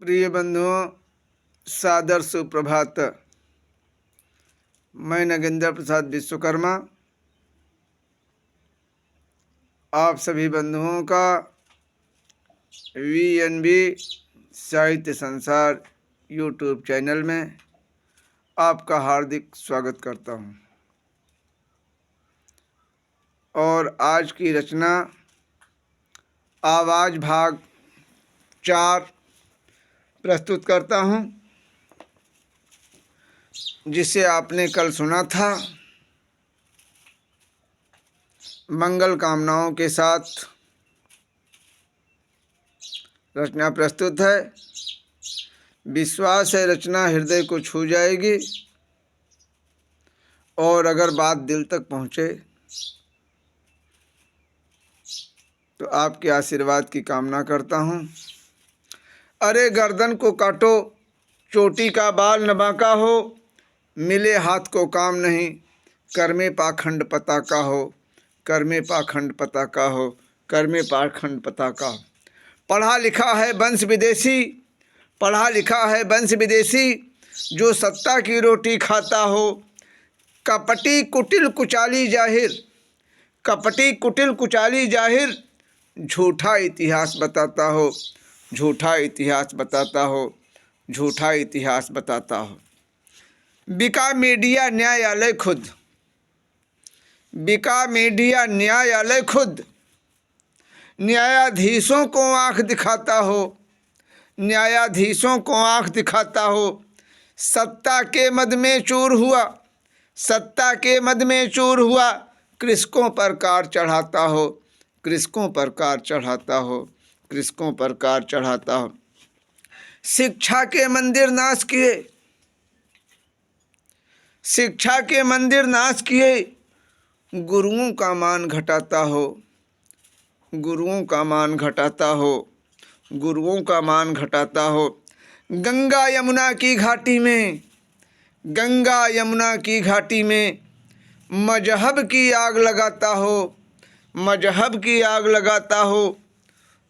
प्रिय बंधुओं, सादर सुप्रभात। मैं नगेंद्र प्रसाद विश्वकर्मा आप सभी बंधुओं का VNB साहित्य संसार यूट्यूब चैनल में आपका हार्दिक स्वागत करता हूं। और आज की रचना आवाज़ भाग 4 प्रस्तुत करता हूं, जिसे आपने कल सुना था। मंगल कामनाओं के साथ रचना प्रस्तुत है। विश्वास है रचना हृदय को छू जाएगी और अगर बात दिल तक पहुँचे तो आपके आशीर्वाद की कामना करता हूँ। अरे गर्दन को काटो, चोटी का बाल न बांका हो, मिले हाथ को काम नहीं, कर में पाखंड पता का हो, कर में पाखंड पता का हो, कर में पाखंड पता का हो। पढ़ा लिखा है वंश विदेशी, पढ़ा लिखा है वंश विदेशी, जो सत्ता की रोटी खाता हो, कपटी कुटिल कुचाली जाहिर, कपटी कुटिल कुचाली जाहिर, झूठा इतिहास बताता हो, झूठा इतिहास बताता हो, झूठा इतिहास बताता हो। बिका मीडिया न्यायालय खुद, बिका मीडिया न्यायालय खुद, न्यायाधीशों को आंख दिखाता हो, न्यायाधीशों को आंख दिखाता हो। सत्ता के मद में चूर हुआ, सत्ता के मद में चूर हुआ, कृषकों पर कार चढ़ाता हो, कृषकों पर कार चढ़ाता हो, कृषकों पर कार चढ़ाता हो। शिक्षा के मंदिर नाश किए, शिक्षा के मंदिर नाश किए, गुरुओं का मान घटाता हो, गुरुओं का मान घटाता हो, गुरुओं का मान घटाता हो। गंगा यमुना की घाटी में, गंगा यमुना की घाटी में मजहब की आग लगाता हो, मजहब की आग लगाता हो।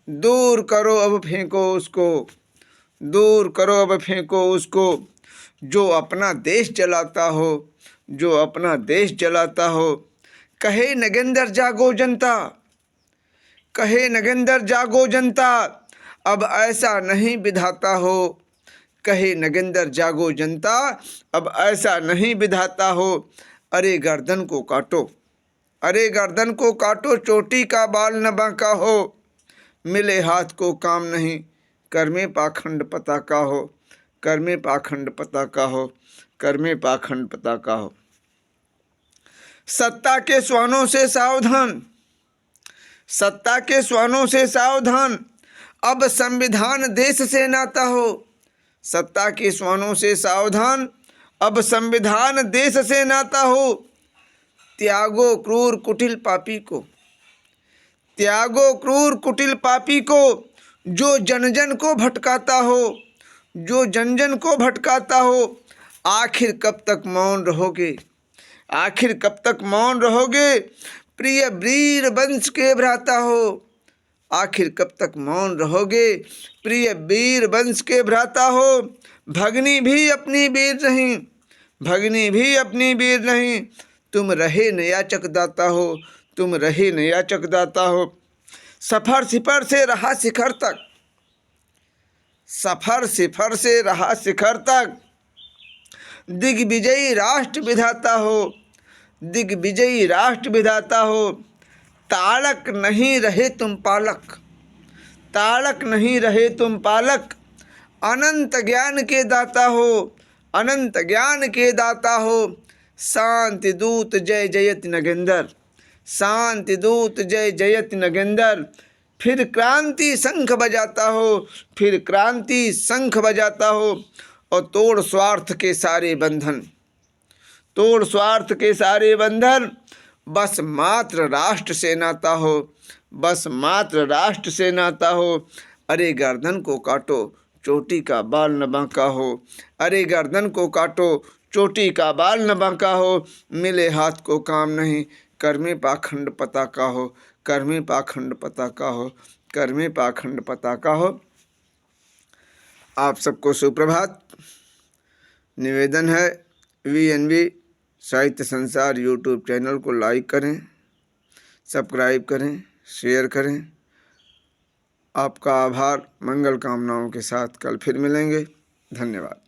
दूर करो अब फेंको उसको, दूर करो अब फेंको उसको, जो अपना देश जलाता हो, जो अपना देश जलाता हो। कहे नगेंद्र जागो जनता, कहे नगेंद्र जागो जनता, अब ऐसा नहीं विधाता हो, कहे नगेंद्र जागो जनता, अब ऐसा नहीं विधाता हो। अरे गर्दन को काटो, अरे गर्दन को काटो, चोटी का बाल न बांका हो, मिले हाथ को काम नहीं, कर में पाखंड पता का हो, कर में पाखंड पता का हो, कर में पाखंड पता का हो। सत्ता के स्वानों से सावधान, सत्ता के स्वानों से सावधान, अब संविधान देश से नाता हो, सत्ता के स्वानों से सावधान, अब संविधान देश से नाता हो। त्यागो क्रूर कुटिल पापी को, त्यागो क्रूर कुटिल पापी को, जो जन जन को भटकाता हो, जो जन जन को भटकाता हो। आखिर कब तक मौन रहोगे, आखिर कब तक मौन रहोगे, प्रिय वीर वंश के भ्राता हो, आखिर कब तक मौन रहोगे, प्रिय वीर वंश के भ्राता हो। भगनी भी अपनी वीर नहीं, भगनी भी अपनी वीर नहीं, तुम रहे न याचक दाता हो, तुम रहे न याचक दाता हो। सफर सिफर से रहा शिखर तक, सफर सिफर से रहा शिखर तक, दिग्विजयी राष्ट्र विधाता हो, दिग्विजयी राष्ट्र विधाता हो। ताड़क नहीं रहे तुम पालक, ताड़क नहीं रहे तुम पालक, अनंत ज्ञान के दाता हो, अनंत ज्ञान के दाता हो। शांति दूत जय जयति नगेंद्र, शांति दूत जय जयति नगेंद्र, फिर क्रांति शंख बजाता हो, फिर क्रांति शंख बजाता हो। और तोड़ स्वार्थ के सारे बंधन, तोड़ स्वार्थ के सारे बंधन, बस मात्र राष्ट्र से नाता हो, बस मात्र राष्ट्र से नाता हो। अरे गर्दन को काटो, चोटी का बाल न बांका हो, अरे गर्दन को काटो, चोटी का बाल न बांका हो, मिले हाथ को काम नहीं, कर में पाखंड पता का हो, कर में पाखंड पता का हो, कर में पाखंड पता का हो। आप सबको सुप्रभात। निवेदन है VNV साहित्य संसार यूट्यूब चैनल को लाइक करें, सब्सक्राइब करें, शेयर करें। आपका आभार। मंगल कामनाओं के साथ कल फिर मिलेंगे। धन्यवाद।